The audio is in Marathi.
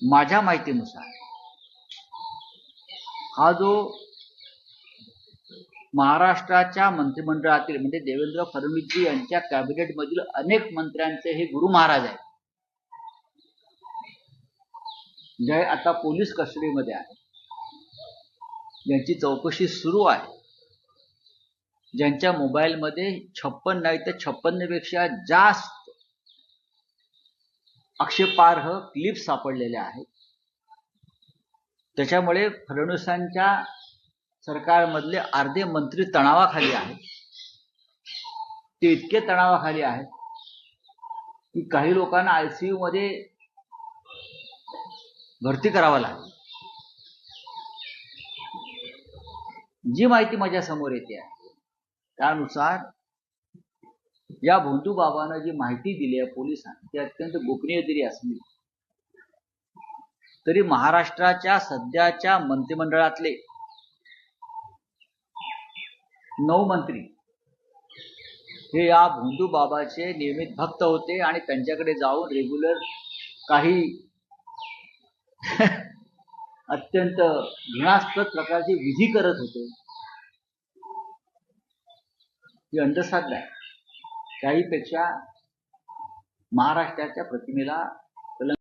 माझ्या माहितीनुसार हा जो महाराष्ट्राच्या मंत्रिमंडळातील म्हणजे देवेंद्र फडणवीसजी यांच्या कॅबिनेट मधील अनेक मंत्र्यांचे हे गुरु महाराज आहेत, जे आता पोलीस कस्टडीमध्ये आहे, यांची चौकशी सुरू आहे, ज्यांच्या मोबाईलमध्ये 56 नाही तर 56 पेक्षा जास्त आक्षेपार्ह क्लिप्स सापडलेल्या आहेत. त्याच्यामुळे फडणवीसांच्या सरकारमधले अर्धे मंत्री तणावाखाली आहेत. ते इतके तणावाखाली आहेत की काही लोकांना आयसीयू मध्ये भरती करावं लागेल. जी माहिती माझ्या समोर येते आहे त्यानुसार या भोंदू बाबांना जी माहिती दिली आहे पोलिसांनी ती अत्यंत गोपनीय जरी असली तरी महाराष्ट्राच्या सध्याच्या मंत्रिमंडळातले 9 मंत्री हे या भोंदू बाबाचे नियमित भक्त होते आणि त्यांच्याकडे जाऊन रेग्युलर काही अत्यंत घृणास्पद प्रकारचे विधी करत होते. ही अंधश्रद्धा आहे. त्याहीपेक्षा महाराष्ट्राच्या प्रतिमेला